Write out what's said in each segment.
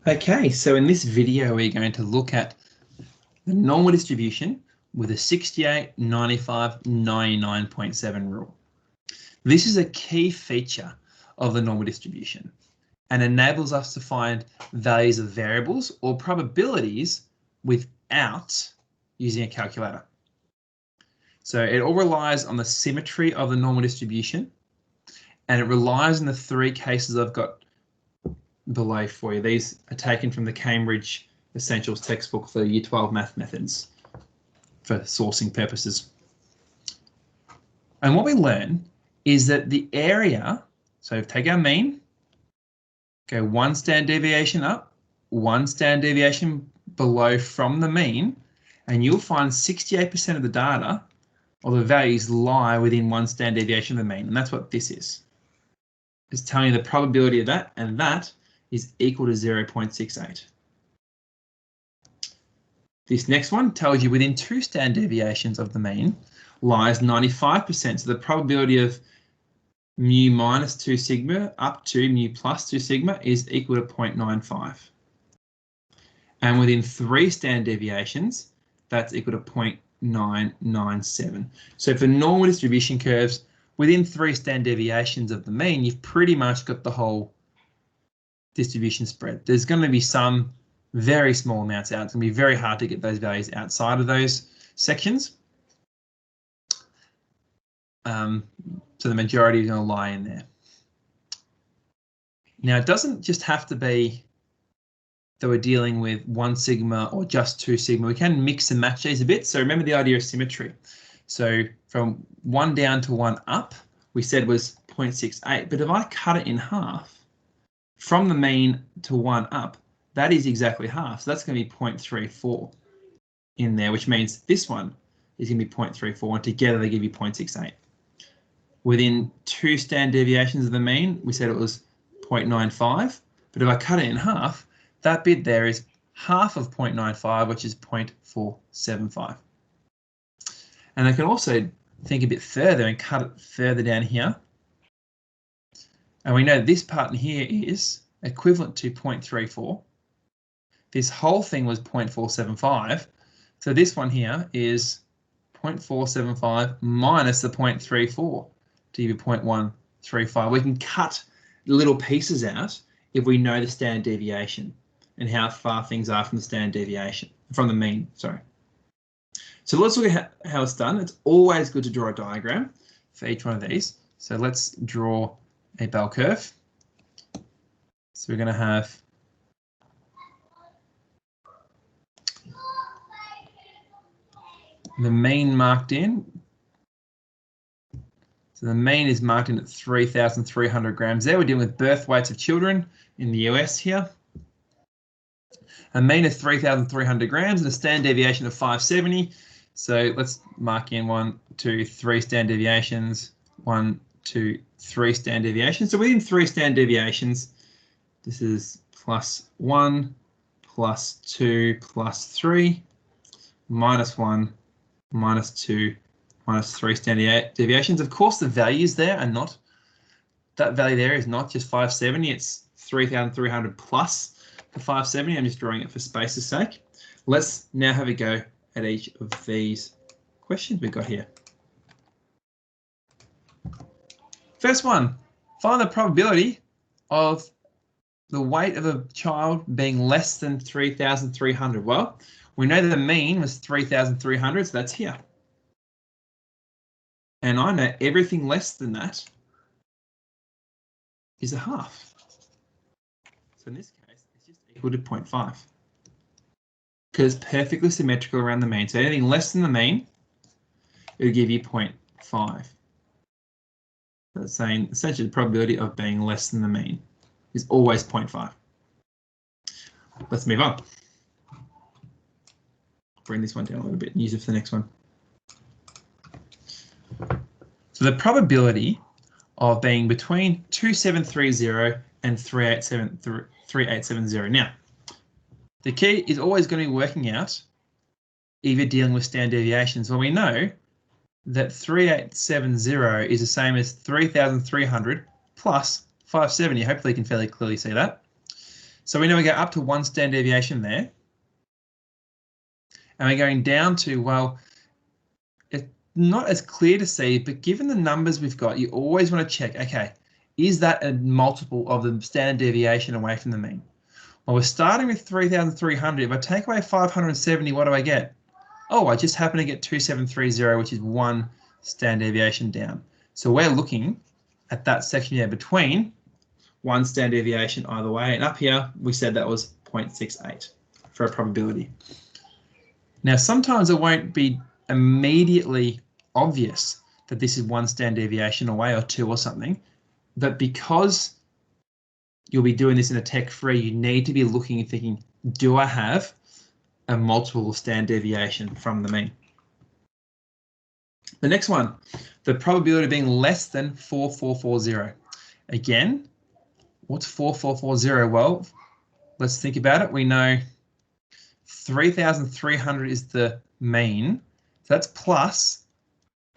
Okay, so in this video, we're going to look at the normal distribution with a 68, 95, 99.7 rule. This is a key feature of the normal distribution and enables us to find values of variables or probabilities without using a calculator. So it all relies on the symmetry of the normal distribution, and it relies on the three cases I've got below for you. These are taken from the Cambridge Essentials textbook for Year 12 math methods for sourcing purposes. And what we learn is that the area, so take our mean, go one standard deviation up, one standard deviation below from the mean, and you'll find 68% of the data or the values lie within one standard deviation of the mean. And that's what this is. It's telling you the probability of that, and that is equal to 0.68. This next one tells you within two standard deviations of the mean lies 95%. So the probability of mu minus 2 sigma up to mu plus 2 sigma is equal to 0.95. And within three standard deviations, that's equal to 0.997. So for normal distribution curves, within three standard deviations of the mean, you've pretty much got the whole distribution spread. There's going to be some very small amounts out. It's going to be very hard to get those values outside of those sections. So the majority is going to lie in there. Now, it doesn't just have to be that we're dealing with 1 sigma or just 2 sigma. We can mix and match these a bit. So remember the idea of symmetry. So from 1 down to 1 up, we said was 0.68. But if I cut it in half, from the mean to 1 up, that is exactly half. So that's going to be 0.34 in there, which means this one is going to be 0.34, and together they give you 0.68. Within two standard deviations of the mean, we said it was 0.95. But if I cut it in half, that bit there is half of 0.95, which is 0.475. And I can also think a bit further and cut it further down here. And we know this part in here is equivalent to 0.34. This whole thing was 0.475. So this one here is 0.475 minus the 0.34 to give you 0.135. We can cut little pieces out if we know the standard deviation and how far things are from the standard deviation, from the mean, sorry. So let's look at how it's done. It's always good to draw a diagram for each one of these. So let's draw a bell curve. So we're going to have the mean marked in. So the mean is marked in at 3,300 grams there. We're dealing with birth weights of children in the US here. A mean of 3,300 grams and a standard deviation of 570. So let's mark in 1, 2, 3 standard deviations, 1, 2, 3 standard deviations. So within 3 standard deviations, this is +1, +2, +3, -1, -2, -3 standard deviations. Of course, the values there are not, that value there is not just 570, it's 3,300 plus the 570. I'm just drawing it for space's sake. Let's now have a go at each of these questions we've got here. First one, find the probability of the weight of a child being less than 3,300. Well, we know that the mean was 3,300, so that's here. And I know everything less than that is a half. So in this case, it's just equal to 0.5. Because it's perfectly symmetrical around the mean. So anything less than the mean, it'll give you 0.5. That's saying essentially the probability of being less than the mean is always 0.5. Let's move on. Bring this one down a little bit and use it for the next one. So the probability of being between 2730 and 3870. Now, the key is always going to be working out if you're dealing with standard deviations. Well, we know that 3870 is the same as 3,300 plus 570. Hopefully you can fairly clearly see that. So we know we go up to 1 standard deviation there. And we're going down to, well, it's not as clear to see, but given the numbers we've got, you always want to check, okay, is that a multiple of the standard deviation away from the mean? Well, we're starting with 3,300. If I take away 570, what do I get? Oh, I just happen to get 2730, which is 1 standard deviation down. So we're looking at that section here between 1 standard deviation either way. And up here, we said that was 0.68 for a probability. Now, sometimes it won't be immediately obvious that this is 1 standard deviation away or 2 or something, but because you'll be doing this in a tech-free, you need to be looking and thinking, do I have a multiple standard deviation from the mean? The next one, the probability of being less than 4440. Again, what's 4440? Well, let's think about it. We know 3,300 is the mean. So that's plus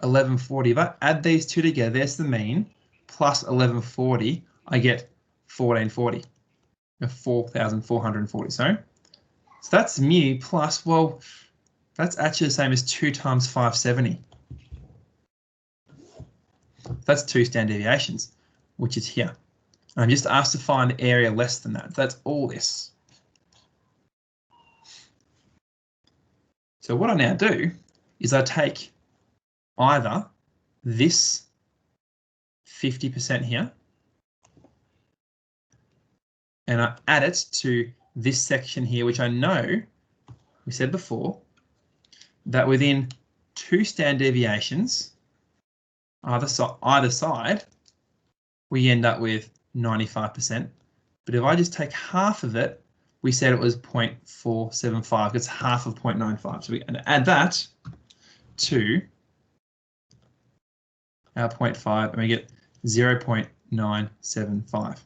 1140. If I add these two together, there's the mean, plus 1140, I get 1440, 4,440, sorry. So that's mu plus, well, that's actually the same as 2 times 570. That's 2 standard deviations, which is here. And I'm just asked to find the area less than that. That's all this. So what I now do is I take either this 50% here and I add it to this section here, which I know, we said before, that within 2 standard deviations, either side, we end up with 95%. But if I just take half of it, we said it was 0.475. It's half of 0.95. So we add that to our 0.5 and we get 0.975.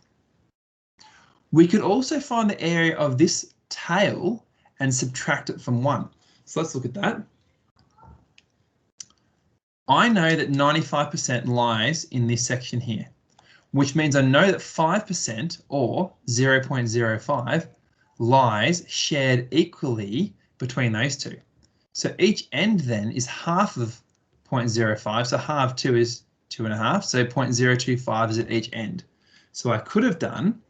We could also find the area of this tail and subtract it from 1. So let's look at that. I know that 95% lies in this section here, which means I know that 5% or 0.05 lies shared equally between those two. So each end then is half of 0.05, so half 2 is 2.5, so 0.025 is at each end. So I could have done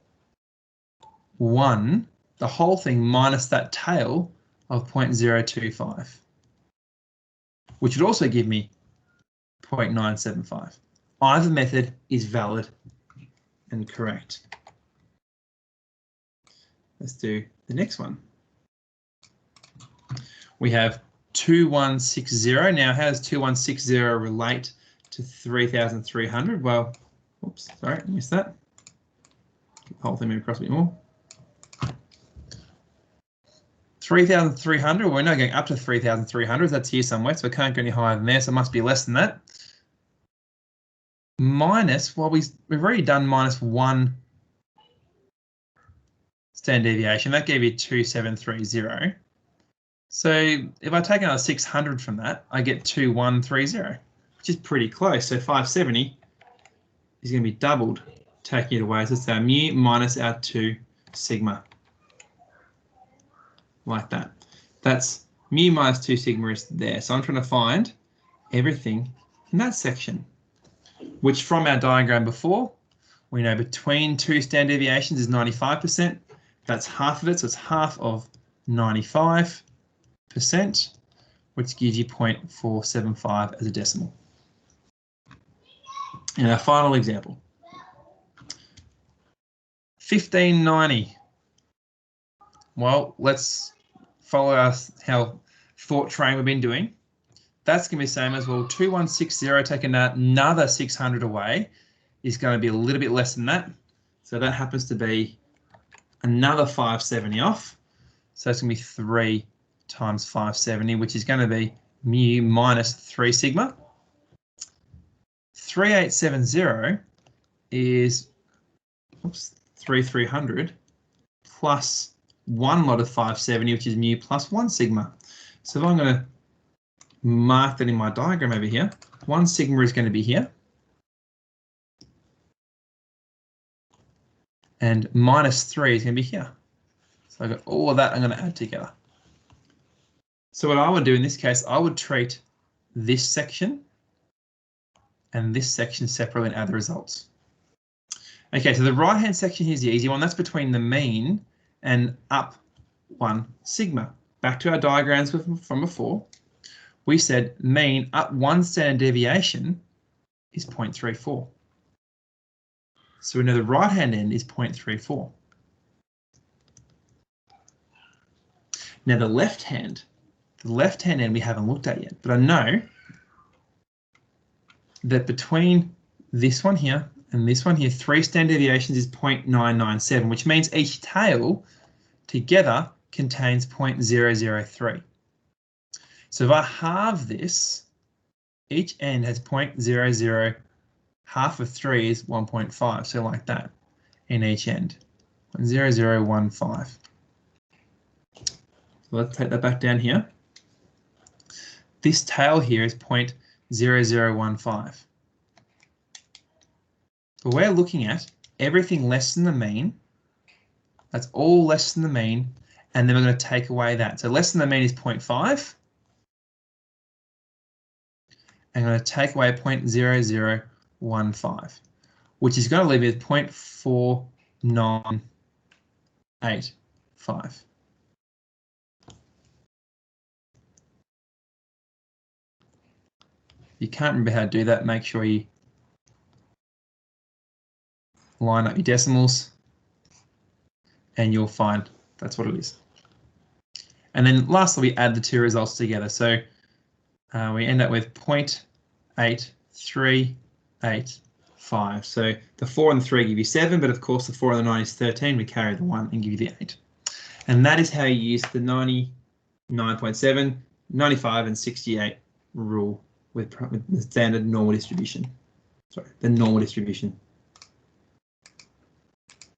1, the whole thing minus that tail of 0.025, which would also give me 0.975. Either method is valid and correct. Let's do the next one. We have 2160. Now, how does 2160 relate to 3,300? Well, oops, sorry, I missed that. Get the whole thing move across a bit more. 3,300, we're now going up to 3,300. That's here somewhere, so it can't go any higher than there, so it must be less than that. Minus, well, we've already done minus 1 standard deviation. That gave you 2730. So if I take another 600 from that, I get 2130, which is pretty close. So 570 is going to be doubled, taking it away. So it's our mu minus our 2 sigma. Like that. That's mu minus 2 sigma is there. So I'm trying to find everything in that section, which from our diagram before, we know between 2 standard deviations is 95%. That's half of it, so it's half of 95%, which gives you 0.475 as a decimal. And our final example, 1590. Well, let's follow our thought train we've been doing. That's going to be the same as, well, 2160, taking another 600 away is going to be a little bit less than that. So that happens to be another 570 off. So it's going to be 3 times 570, which is going to be mu minus 3 sigma. 3870 is 3,300 plus 1 lot of 570, which is mu plus 1 sigma. So if I'm going to mark that in my diagram over here, 1 sigma is going to be here. And minus 3 is going to be here. So I've got all of that I'm going to add together. So what I would do in this case, I would treat this section and this section separately and add the results. Okay, so the right-hand section here is the easy one. That's between the mean and up 1 sigma. Back to our diagrams from before. We said mean up 1 standard deviation is 0.34. So we know the right-hand end is 0.34. Now the left-hand end we haven't looked at yet, but I know that between this one here and this one here, 3 standard deviations is 0.997, which means each tail together contains 0.003. So if I halve this, each end has 0.00, half of 3 is 1.5, so like that in each end, 0.0015. So let's take that back down here. This tail here is 0.0015. But we're looking at everything less than the mean. That's all less than the mean, and then we're going to take away that. So less than the mean is 0.5. I'm going to take away 0.0015, which is going to leave me with 0.4985. If you can't remember how to do that, make sure you line up your decimals and you'll find that's what it is. And then lastly, we add the two results together. So we end up with 0.8385. So the 4 and the 3 give you 7, but of course the 4 and the 9 is 13. We carry the 1 and give you the 8. And that is how you use the 99.7, 95 and 68 rule with the standard normal distribution. Sorry, the normal distribution.